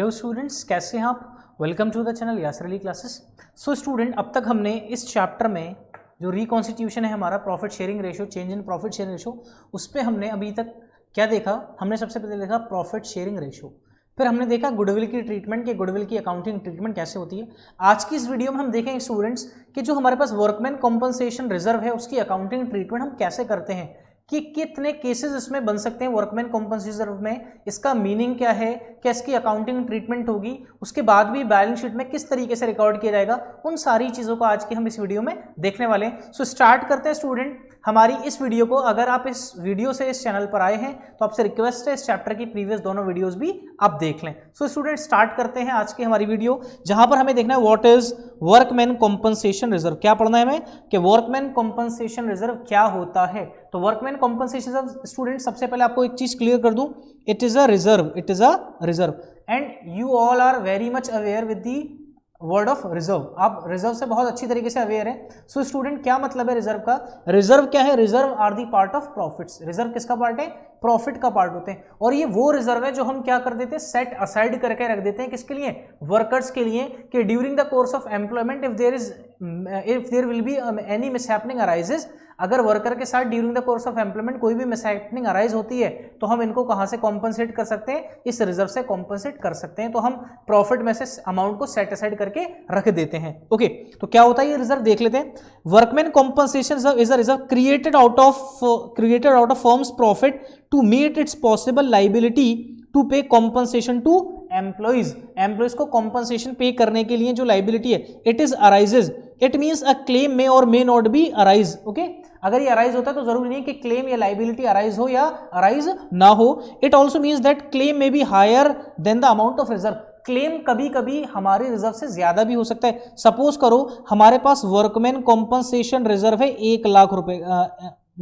Hello students, कैसे हैं आप। Welcome to the channel Yasar Ali classes. So student, अब तक हमने इस चैप्टर में जो रिकॉन्स्टिट्यूशन है हमारा profit sharing ratio, change in profit sharing ratio, उस पर हमने अभी तक क्या देखा। हमने सबसे पहले देखा प्रॉफिट शेयरिंग रेशियो, फिर हमने देखा गुडविल की ट्रीटमेंट के गुडविल की अकाउंटिंग ट्रीटमेंट कैसे होती है। आज की इस वीडियो में हम देखेंगे स्टूडेंट्स कि जो हमारे पास वर्कमैन कॉम्पनसेशन रिजर्व है उसकी अकाउंटिंग ट्रीटमेंट हम कैसे करते हैं, कि कितने केसेस इसमें बन सकते हैं वर्कमैन कॉम्पनसेशन रिजर्व में, इसका मीनिंग क्या है, क्या इसकी अकाउंटिंग ट्रीटमेंट होगी, उसके बाद भी बैलेंस शीट में किस तरीके से रिकॉर्ड किया जाएगा, उन सारी चीज़ों को आज की हम इस वीडियो में देखने वाले हैं। सो स्टार्ट करते हैं स्टूडेंट हमारी इस वीडियो को। अगर आप इस वीडियो से इस चैनल पर आए हैं तो आपसे रिक्वेस्ट है इस चैप्टर की प्रीवियस दोनों वीडियोस भी आप देख लें। सो स्टूडेंट स्टार्ट करते हैं आज की हमारी वीडियो, जहां पर हमें देखना है what is workman compensation reserve. क्या पढ़ना है हमें कि वर्कमैन कॉम्पनसेशन रिजर्व क्या होता है। तो वर्कमैन कॉम्पनसेशन रिजर्व स्टूडेंट, सबसे पहले आपको एक चीज क्लियर कर दूं, it is a reserve, it is a reserve and you all are very much aware with the word of reserve. आप रिजर्व से बहुत अच्छी तरीके से अवेयर हैं। सो स्टूडेंट, क्या मतलब है रिजर्व का। रिजर्व क्या है, reserve are the part of profits. Reserve किसका पार्ट है, प्रॉफिट का पार्ट होते हैं। और ये वो रिजर्व है जो हम क्या कर देते हैं, सेट असाइड करके रख देते हैं, किसके लिए, वर्कर्स के लिए, कि during the course of employment if there will be any mishappening arises, अगर वर्कर के साथ during the course of employment कोई भी मिसहैपनिंग अराइज होती है तो हम इनको कहां से कॉम्पनसेट कर सकते हैं, इस रिजर्व से कॉम्पनसेट कर सकते हैं। तो हम प्रॉफिट में से अमाउंट को सेट असाइड करके रख देते हैं। ओके, तो क्या होता है ये रिजर्व देख लेते हैं। Workman compensation reserve is a reserve created out of firms profit to meet its possible liability to pay compensation to employees. Employees को कॉम्पनसेशन पे करने के लिए जो लाइबिलिटी है, it is arises, it means a claim may और may not be arise. Okay, अगर ये arise होता है तो जरूरी नहीं कि क्लेम या लाइबिलिटी अराइज हो या अराइज ना हो। It also means that claim may be higher than the amount of reserve. Claim कभी कभी हमारे रिजर्व से ज्यादा भी हो सकता है। सपोज करो हमारे पास वर्कमैन कॉम्पनसेशन रिजर्व है 1,00,000 रुपए,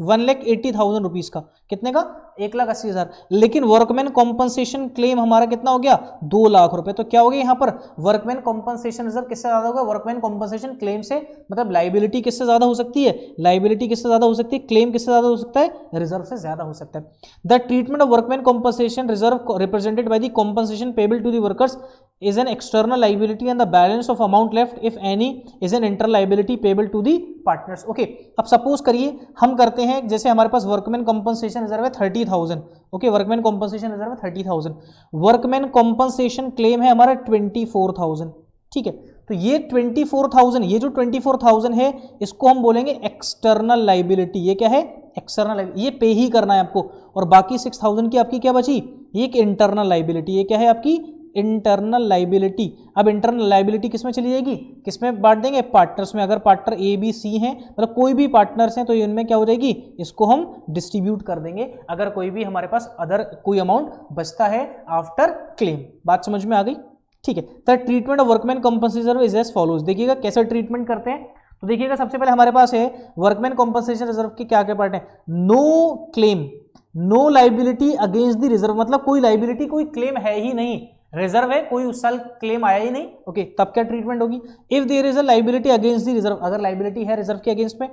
1,80,000 रुपीज का, कितने का, 1,80,000, लेकिन वर्कमैन कॉम्पनसेशन क्लेम हमारा कितना हो गया, 2,00,000 रुपए। तो क्या हो गया यहाँ पर, वर्कमैन कॉम्पनसेशन रिजर्व किससे ज्यादा होगा, वर्कमैन कॉम्पनसेशन क्लेम से, मतलब लाइबिलिटी किससे ज्यादा हो सकती है, लाइबिलिटी किससे ज्यादा हो सकती है, क्लेम किससे ज्यादा हो सकता है, रिजर्व से ज्यादा हो सकता है। The treatment of workman compensation reserve represented by the compensation payable to the workers is an external liability and the balance of amount left if any is an internal liability payable to the partners. Okay, अब suppose करिए हम करते हैं, जैसे हमारे पास workman compensation reserve है 30,000। Okay, workman compensation reserve है 30,000, workman compensation claim है हमारा 24,000। ठीक है, तो ये 24,000, ये जो 24,000 है इसको हम बोलेंगे एक्सटर्नल लाइबिलिटी। ये क्या है, एक्सटर्नल लाइबिलिटी, ये पे ही करना है आपको। और बाकी 6,000 की आपकी क्या बची, ये एक इंटरनल लाइबिलिटी। ये क्या है आपकी, इंटरनल लाइबिलिटी। अब इंटरनल लाइबिलिटी किसमें चली जाएगी, किसमें बांट देंगे, पार्टनर्स में। अगर पार्टनर ए बी सी हैं, मतलब कोई भी पार्टनर्स हैं, तो इनमें क्या हो जाएगी, इसको हम डिस्ट्रीब्यूट कर देंगे अगर कोई भी हमारे पास अदर कोई अमाउंट बचता है आफ्टर क्लेम। बात समझ में आ गई। ठीक है, the treatment of workman compensation reserve is as follows. देखिएगा कैसे ट्रीटमेंट करते हैं। तो देखिएगा सबसे पहले हमारे पास है वर्कमैन कॉम्पनसेशन रिजर्व के क्या क्या पार्ट है। No claim, no liability against the reserve, मतलब कोई लाइबिलिटी, कोई क्लेम है ही नहीं, रिजर्व है, कोई उस साल क्लेम आया ही नहीं। ओके, तब क्या ट्रीटमेंट होगी, if there is a liability against the reserve, अगर लाइबिलिटी है रिजर्व के अगेंस्ट में,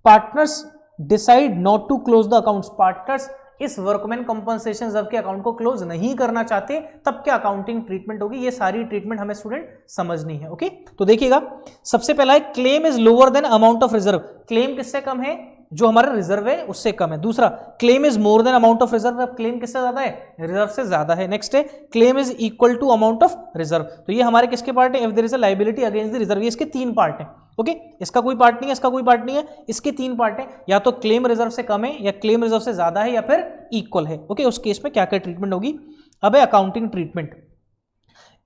partners decide not to close the accounts, partners इस वर्कमैन कॉम्पनसेशन रिजर्व के अकाउंट को क्लोज नहीं करना चाहते, तब क्या अकाउंटिंग ट्रीटमेंट होगी। ये सारी ट्रीटमेंट हमें स्टूडेंट समझनी है। ओके, तो देखिएगा सबसे पहला है claim is lower then amount of reserve. Claim किससे कम है, जो हमारा रिजर्व है उससे कम है। दूसरा, claim is more than amount of reserve, अब क्लेम किससे ज्यादा है, रिजर्व से ज्यादा है। नेक्स्ट है claim is equal to amount of reserve. तो ये हमारे किसके पार्ट है, if there is a liability against the reserve. ये इसके 3 पार्ट हैं। ओके, इसका कोई पार्ट नहीं है, इसका कोई पार्ट नहीं है, इसके 3 पार्ट है, या तो क्लेम रिजर्व से कम है, या क्लेम रिजर्व से ज्यादा है, या फिर इक्वल है। ओके, उस केस में क्या क्या ट्रीटमेंट होगी। अब है accounting treatment.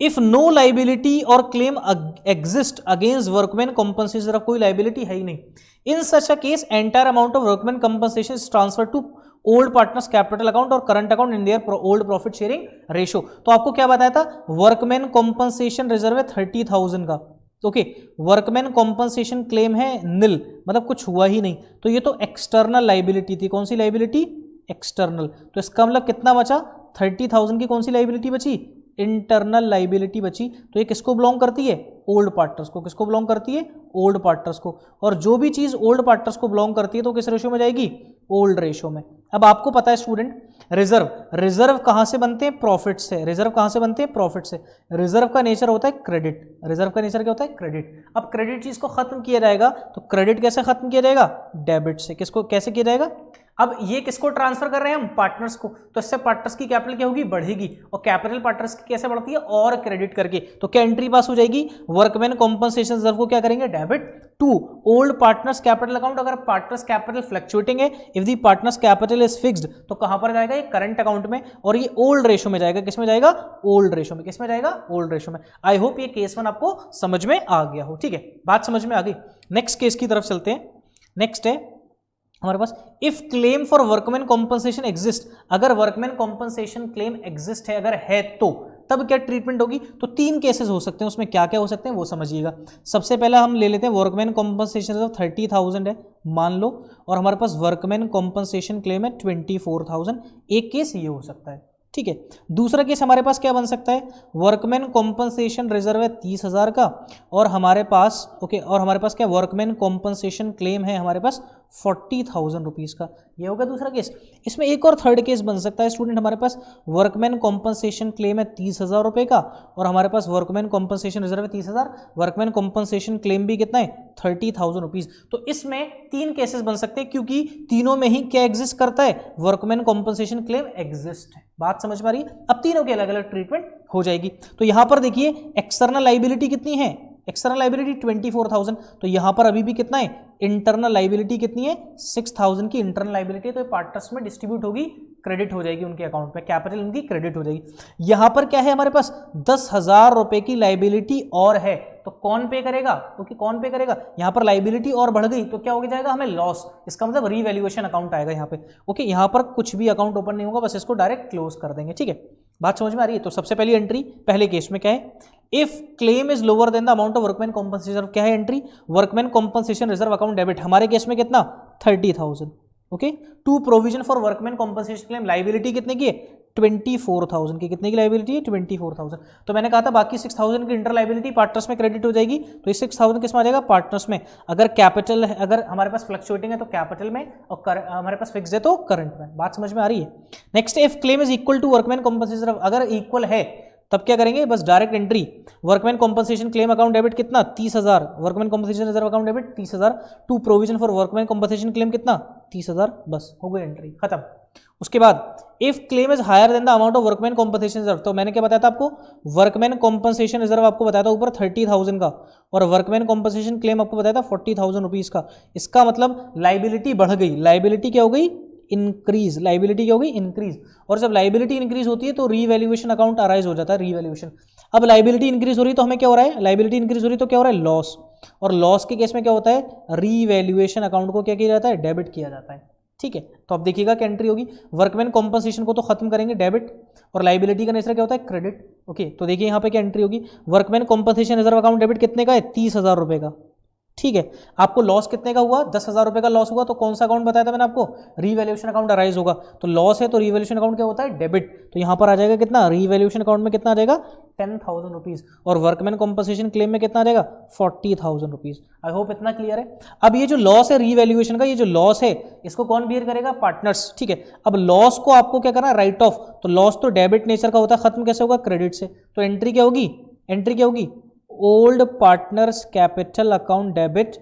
If no liability और claim exist against workman compensation reserve, कोई लाइबिलिटी है ही नहीं, in such a case entire amount of workman compensation is transfer to old partners capital account और current account in their old profit sharing ratio. तो आपको क्या बताया था, वर्कमैन कॉम्पनसेशन रिजर्व है 30,000 का। ओके, वर्कमैन कॉम्पनसेशन क्लेम है निल, मतलब कुछ हुआ ही नहीं, तो ये तो एक्सटर्नल लाइबिलिटी थी। कौन सी लाइबिलिटी, एक्सटर्नल। तो इसका मतलब कितना बचा, 30,000 की कौन सी लाइबिलिटी बची, इंटरनल लाइबिलिटी बची। तो ये किसको बिलोंग करती है, ओल्ड पार्टनर्स को। किसको बिलोंग करती है, ओल्ड पार्टनर्स को। और जो भी चीज ओल्ड पार्टनर्स को बिलोंग करती है तो किस रेशियो में जाएगी, ओल्ड रेशियो में। अब आपको पता है स्टूडेंट, रिजर्व कहां से बनते हैं? प्रॉफिट से। रिजर्व कहां से बनते हैं? प्रॉफिट से। रिजर्व का नेचर होता है क्रेडिट। रिजर्व का नेचर क्या होता है? क्रेडिट। अब क्रेडिट चीज को खत्म किया जाएगा, तो क्रेडिट कैसे खत्म किया जाएगा? डेबिट से। किसको कैसे किया जाएगा? अब ये किसको ट्रांसफर कर रहे हैं हम? पार्टनर्स को। तो इससे पार्टनर्स की कैपिटल क्या होगी? बढ़ेगी। और कैपिटल पार्टनर्स की कैसे बढ़ती है? और क्रेडिट करके। तो क्या एंट्री पास हो जाएगी? वर्कमैन कॉम्पनसेशन रिजर्व को क्या करेंगे? Debit to old partners capital account. अगर पार्टनर्स कैपिटल फ्लक्चुएटिंग है, if the partners capital is fixed, तो कहां पर जाएगा? ये करंट अकाउंट में। और ये ओल्ड रेशो में जाएगा। किस में जाएगा? ओल्ड रेशो में। किस में जाएगा? ओल्ड रेशो में। आई होप ये केस 1 आपको समझ में आ गया हो। ठीक है, बात समझ में आ गई। नेक्स्ट केस की तरफ चलते हैं। नेक्स्ट है हमारे पास, if claim for workman compensation exist. अगर वर्कमैन कॉम्पनसेशन क्लेम एग्जिस्ट है, अगर है, तो तब क्या ट्रीटमेंट होगी? तो 3 केसेस हो सकते हैं, उसमें क्या क्या हो सकते हैं वो समझिएगा। सबसे पहला हम ले लेते हैं वर्कमैन कॉम्पनसेशन ऑफ 30,000 है मान लो, और हमारे पास वर्कमैन कॉम्पनसेशन क्लेम है 24,000। एक केस ये हो सकता है, ठीक है। दूसरा केस हमारे पास क्या बन सकता है? वर्कमैन कॉम्पनसेशन रिजर्व है 30,000 का, और हमारे पास और हमारे पास क्या? वर्कमैन कॉम्पनसेशन क्लेम है हमारे पास 40,000 रुपीज़ का। ये होगा दूसरा केस। इसमें एक और थर्ड केस बन सकता है स्टूडेंट, हमारे पास वर्कमैन कॉम्पनसेशन क्लेम है 30,000 रुपये का, और हमारे पास वर्कमैन कॉम्पनसेशन रिजर्व है 30,000, वर्कमैन कॉम्पनसेशन क्लेम भी कितना है? 30,000 रुपीज़। तो इसमें 3 केसेस बन सकते हैं, क्योंकि तीनों में ही क्या एग्जिस्ट करता है? वर्कमैन कॉम्पनसेशन क्लेम एग्जिस्ट है। बात समझ में आ रही है? अब तीनों की अलग अलग ट्रीटमेंट हो जाएगी। तो यहां पर देखिए एक्सटर्नल लाइबिलिटी कितनी है? External liability 24,000। तो यहां पर अभी भी कितना है? इंटरनल लाइबिलिटी कितनी है? 6,000 की इंटरनल लाइबिलिटी। तो पार्टनर्स में डिस्ट्रीब्यूट होगी, क्रेडिट हो जाएगी उनके अकाउंट पे, कैपिटल उनकी क्रेडिट हो जाएगी। यहां पर क्या है हमारे पास? 10,000 रुपए की लाइबिलिटी और है, तो कौन पे करेगा? क्योंकि कौन पे करेगा? यहां पर लाइबिलिटी और बढ़ गई तो क्या हो जाएगा? हमें लॉस। इसका मतलब रीवैल्यूएशन अकाउंट आएगा यहां पे। ओके, यहां पर कुछ भी अकाउंट ओपन नहीं होगा, बस इसको डायरेक्ट क्लोज कर देंगे। ठीक है, बात समझ में आ रही है? तो सबसे पहली एंट्री पहले केस में क्या है? If claim is lower than the amount of workman compensation. क्या है entry? Workman compensation reserve account debit. हमारे केस में कितना? 30,000। Okay, to provision for workman compensation claim. Liability कितने की है? 24,000 की। कितने की लाइबिलिटी है? 24,000। तो मैंने कहा था बाकी 6,000 की इंटर लाइबिलिटी पार्टनर्स में क्रेडिट हो जाएगी, तो ये 6,000 किस में आ जाएगा? पार्टनर्स में। अगर कैपिटल है, अगर हमारे पास फ्लक्चुएटिंग है तो कैपिटल में, और हमारे पास फिक्स है तो करंट में। बात समझ में आ रही है? Next, if claim is equal to workman compensation. अगर इक्वल है तब क्या करेंगे? बस direct entry. Workman compensation claim account debit कितना? 30,000। Workman compensation reserve account debit 30,000। To provision for workman compensation claim कितना? 30,000। बस हो गई एंट्री, खत्म। उसके बाद if claim is higher than the amount of workman compensation reserve. तो मैंने क्या बताया था आपको? वर्कमैन कॉम्पनसेशन रिजर्व आपको बताया था ऊपर 30,000 का, और वर्कमैन कॉम्पनसेशन क्लेम आपको बताया था 40,000 रुपीज का। इसका मतलब लाइबिलिटी बढ़ गई। लाइबिलिटी क्या हो गई? इंक्रीज। लाइबिलिटी क्या होगी? इंक्रीज। और जब लाइबिलिटी इंक्रीज होती है तो रीवैल्यूएशन अकाउंट अराइज हो जाता है, रीवैल्यूएशन। अब लाइबिलिटी इंक्रीज हो रही है तो हमें क्या हो रहा है? लाइबिलिटी इंक्रीज हो रही है तो क्या हो रहा है? लॉस। और लॉस के केस में क्या होता है? रीवैल्यूएशन अकाउंट को क्या किया जाता है? डेबिट किया जाता है। ठीक है, तो अब देखिएगा क्या एंट्री होगी। वर्कमैन कॉम्पनसेशन को तो खत्म करेंगे, डेबिट, और लाइबिलिटी का नेचर क्या होता है? क्रेडिट। ओके, तो देखिए यहाँ पे क्या एंट्री होगी। Workman compensation reserve account debit कितने का है? 30,000 रुपए का। ठीक है, आपको लॉस कितने का हुआ? 10,000 रुपए का लॉस हुआ, तो कौन सा अकाउंट बताया था मैंने आपको? रीवैल्यूएशन अकाउंट अराइज होगा। तो लॉस है तो रीवैल्यूएशन अकाउंट क्या होता है? डेबिट। तो यहां पर आ जाएगा कितना? रीवैल्यूएशन अकाउंट में कितना आ जाएगा? 10,000 रुपीज। और वर्कमैन कॉम्पनसेशन क्लेम में कितना आ जाएगा? 40,000 रुपीज। आई होप इतना क्लियर है। अब ये जो लॉस है रीवैल्यूएशन का, ये जो लॉस है इसको कौन बियर करेगा? पार्टनर्स। ठीक है, अब लॉस को आपको क्या करना है? Right of. तो लॉस तो डेबिट नेचर का होता है, खत्म कैसे होगा? क्रेडिट से। तो एंट्री क्या होगी? एंट्री क्या होगी? Old partners capital account debit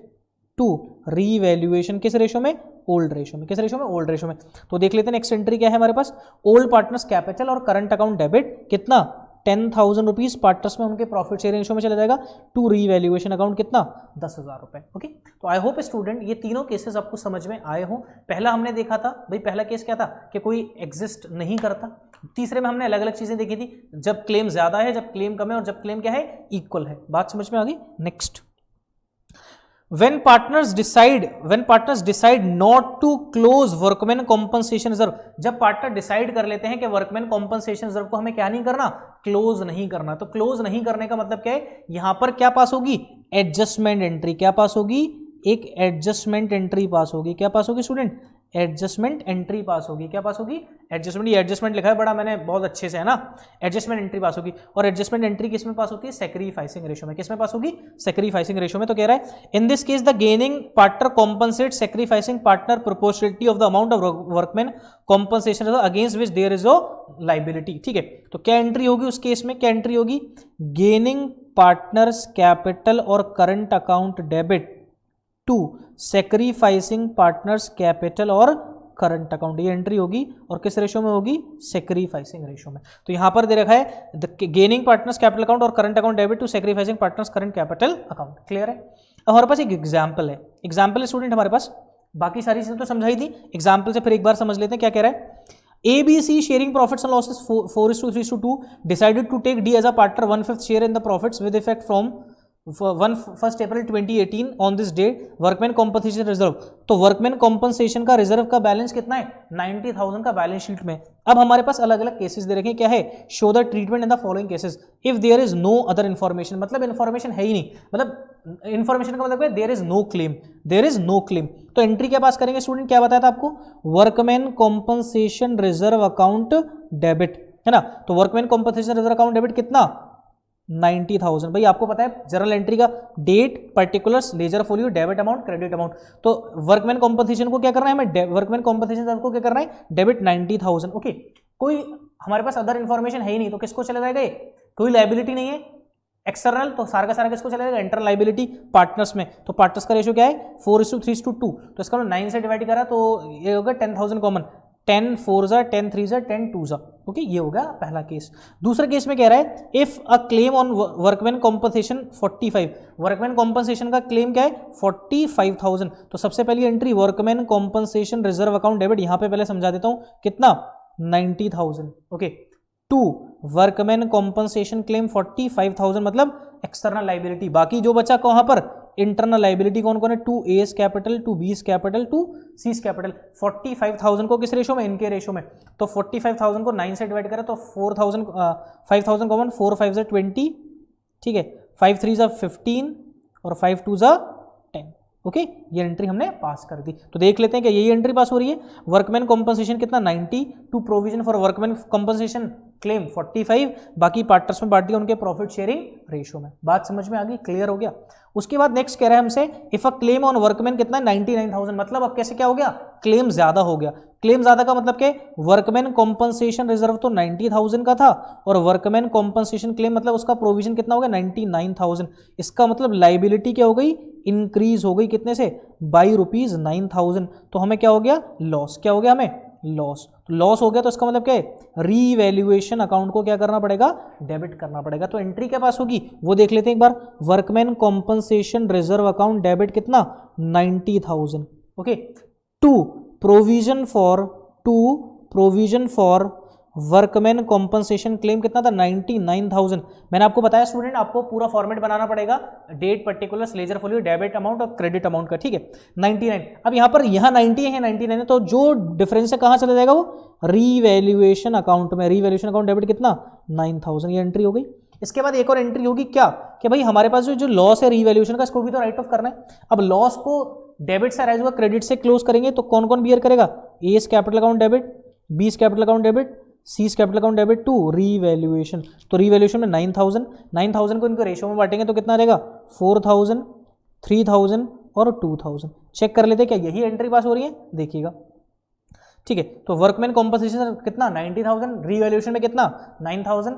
to revaluation. किस रेशो में? ओल्ड रेशो में। किस रेशो में? ओल्ड रेशो में। तो देख लेते हैं नेक्स्ट एंट्री क्या है हमारे पास। ओल्ड पार्टनर्स कैपिटल और करंट अकाउंट डेबिट कितना? 10,000 रुपीज पार्टनर्स में उनके प्रॉफिट शेयरिंग रेशो में चला जाएगा। टू रीवैल्यूएशन अकाउंट कितना? 10,000 रुपए। ओके, तो आई होप स्टूडेंट ये तीनों केसेस आपको समझ में आए हो। पहला हमने देखा था भाई, पहला केस क्या था कि कोई एग्जिस्ट नहीं करता। तीसरे में हमने अलग अलग चीजें देखी थी, जब क्लेम ज्यादा है, जब क्लेम कम है, और जब क्लेम क्या है? इक्वल है। बात समझ में आ गई? Next, when partners decide not to close workman compensation reserve। जब पार्टनर डिसाइड कर लेते हैं कि वर्कमैन कॉम्पनसेशन रिजर्व को हमें क्या नहीं करना? क्लोज नहीं करना। तो क्लोज नहीं करने का मतलब क्या है? यहां पर क्या पास होगी? Adjustment entry. क्या पास होगी? एक एडजस्टमेंट एंट्री पास होगी। क्या पास होगी स्टूडेंट? एडजस्टमेंट एंट्री पास होगी। क्या पास होगी? एडजस्टमेंट। ये एडजस्टमेंट लिखा है बड़ा मैंने बहुत अच्छे से, है ना। एडजस्टमेंट एंट्री पास होगी। और एडजस्टमेंट एंट्री किस में पास होती है? सैक्रिफाइसिंग रेशो में। किस में पास होगी? सैक्रिफाइसिंग रेशो में। तो कह रहा है in this case the gaining partner compensate sacrificing partner proportionality of the amount of workman compensation against which there is a liability. ठीक है, तो क्या एंट्री होगी उस केस में? क्या एंट्री होगी? गेनिंग पार्टनर्स कैपिटल और current account debit to sacrificing partners capital और करंट अकाउंट। ये एंट्री होगी और किस रेशो में होगी? सैक्रिफाइसिंग रेशो में। तो यहां पर दे रखा है गेनिंग पार्टनर्स कैपिटल अकाउंट और current account debit to sacrificing partners current capital account. Clear है? अब हमारे पास एक एग्जाम्पल है। एग्जाम्पल है स्टूडेंट हमारे पास, बाकी सारी चीजें तो समझाई थी, एग्जाम्पल से फिर एक बार समझ लेते हैं क्या कह रहा है। ABC sharing profits and losses 4:3:2 decided to take D as a partner 1/5 share in the profits with effect from 1 April 2018 on this day workman compensation reserve. तो वर्कमैन कॉम्पनसेशन का रिजर्व का बैलेंस कितना है? 90,000 का बैलेंस शीट में। अब हमारे पास अलग अलग केसेस दे रखे हैं। क्या है? Show the treatment in the following cases if there is no other information. मतलब इन्फॉर्मेशन है ही नहीं, मतलब इन्फॉर्मेशन का मतलब है there is no claim, there is no claim. तो एंट्री क्या पास करेंगे स्टूडेंट? क्या बताया था आपको? Workman compensation reserve account debit, है ना। तो workman compensation reserve account debit कितना? 90,000। भाई आपको पता है जर्नल एंट्री का date, particulars, ledger folio, debit amount, credit amount. तो वर्कमैन कॉम्पनसेशन को क्या करना है हमें? वर्कमैन कॉम्पनसेशन को क्या करना है? डेबिट 90,000। ओके, कोई हमारे पास अदर इन्फॉर्मेशन है ही नहीं, तो किसको चला जाएगा? कोई लाइबिलिटी नहीं है एक्सटर्नल, तो सारा का सारा किसको चला जाएगा? इंटरनल लाइबिलिटी पार्टनर्स में। तो पार्टनर्स का रेशियो क्या है? 4:3:2। तो इसका 9 से डिवाइड करा तो ये होगा 10,000 कॉमन, 10 4 10 3 10 2। ओके, ये होगा पहला केस। दूसरा केस में कह रहा है if a claim on workman compensation 45, workman compensation का क्लेम क्या है? 45,000। तो सबसे पहली entry workman compensation reserve account debit, यहां पे पहले समझा देता हूं कितना? 90,000। Okay, to workman compensation claim 45,000 मतलब एक्सटर्नल लाइबिलिटी। बाकी जो बचा कहां पर? इंटरनल लाइबिलिटी कौन कौन है? To A's capital, to B's capital, to C's capital. 45,000 को किस रेशो में? इनके रेशो में। तो 45,000 को 9 से डिवाइड करें तो 5,000 कॉमन, 4 5 20, ठीक है, 5 3 15 और 5 2 10। ओके, ये एंट्री हमने पास कर दी। तो देख लेते हैं कि यही एंट्री पास हो रही है। वर्कमैन कॉम्पनसेशन कितना? 90, to provision for workman compensation claim 45, बाकी पार्टनर्स में बांट दिया उनके प्रॉफिट शेयरिंग रेशियो में। बात समझ में आ गई? क्लियर हो गया? उसके बाद नेक्स्ट कह रहा है हमसे if a claim on workman कितना? 99,000। मतलब अब कैसे क्या हो गया? क्लेम ज्यादा हो गया। क्लेम ज्यादा का मतलब क्या? वर्कमैन कॉम्पनसेशन रिजर्व तो 90,000 का था और वर्कमैन कॉम्पनसेशन क्लेम मतलब उसका प्रोविजन कितना हो गया? 99,000। इसका मतलब लाइबिलिटी क्या हो गई? इंक्रीज हो गई। कितने से? बाई ₹9,000। तो हमें क्या हो गया? लॉस। क्या हो गया हमें? लॉस। लॉस हो गया तो इसका मतलब क्या है? रीवैल्यूएशन अकाउंट को क्या करना पड़ेगा? डेबिट करना पड़ेगा। तो एंट्री क्या पास होगी वो देख लेते हैं एक बार। Workman compensation reserve account debit कितना? 90,000। Okay, to provision for workman compensation claim कितना था? 99,000। मैंने आपको बताया स्टूडेंट आपको पूरा फॉर्मेट बनाना पड़ेगा, date, particulars, ledger folio, debit amount और क्रेडिट अमाउंट का। ठीक है, 99। अब यहाँ पर यहाँ 90 है, 99 है, तो जो डिफरेंस है कहाँ चला जाएगा? वो रीवैल्यूएशन अकाउंट में। रीवैल्यूएशन अकाउंट डेबिट कितना? 9,000। ये एंट्री हो गई। इसके बाद एक और एंट्री होगी क्या कि भाई हमारे पास जो लॉस है रीवैल्यूएशन का, इसको भी तो राइट ऑफ करना है। अब लॉस को डेबिट से राइज हुआ क्रेडिट से क्लोज करेंगे तो कौन कौन बियर करेगा? A's capital account debit, B's capital account debit, C's capital account debit to revaluation. तो रीवैल्यूएशन में 9,000 को इनको रेशियो में बांटेंगे तो कितना रहेगा? 4,000, 3,000 और 2,000। चेक कर लेते हैं क्या यही एंट्री पास हो रही है? देखिएगा। ठीक है, तो वर्कमैन कॉम्पनसेशन कितना? 90,000। रीवैल्यूएशन में कितना? 9,000।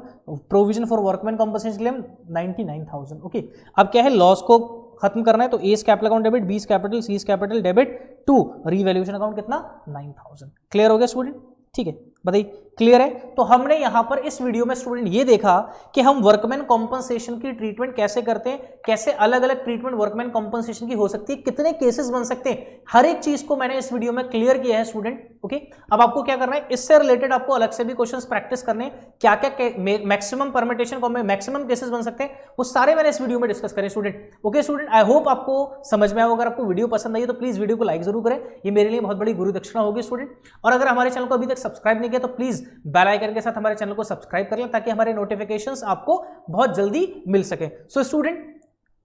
Provision for workman compensation claim 99,000। Okay, अब क्या है? लॉस को खत्म करना है तो A's capital account debit, B's capital, C's capital debit to revaluation account कितना? 9,000। क्लियर हो गया स्टूडेंट? ठीक है, बताइए क्लियर है? तो हमने यहां पर इस वीडियो में स्टूडेंट ये देखा कि हम वर्कमैन कॉम्पनसेशन की ट्रीटमेंट कैसे करते हैं, कैसे अलग अलग ट्रीटमेंट वर्कमैन कॉम्पनसेशन की हो सकती है, कितने केसेस बन सकते हैं, हर एक चीज को मैंने इस वीडियो में क्लियर किया है स्टूडेंट। ओके, अब आपको क्या करना है? इससे रिलेटेड आपको अलग से भी क्वेश्चंस प्रैक्टिस करने हैं। क्या क्या मैक्सिमम परमिटेशन को मैक्सिमम केसेस बन सकते हैं वो सारे मैंने इस वीडियो में डिस्कस करें student. Okay student, I hope आपको समझ में आया। अगर आपको वीडियो पसंद आई तो प्लीज वीडियो को लाइक जरूर करें, ये मेरे लिए बहुत बड़ी गुरु दक्षिणा होगी स्टूडेंट। और अगर हमारे चैनल को अभी तक सब्सक्राइब नहीं किया तो प्लीज बेल आइकन के साथ हमारे चैनल को सब्सक्राइब कर लें ताकि हमारे नोटिफिकेशंस आपको बहुत जल्दी मिल सके। So student,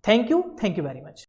thank you very much.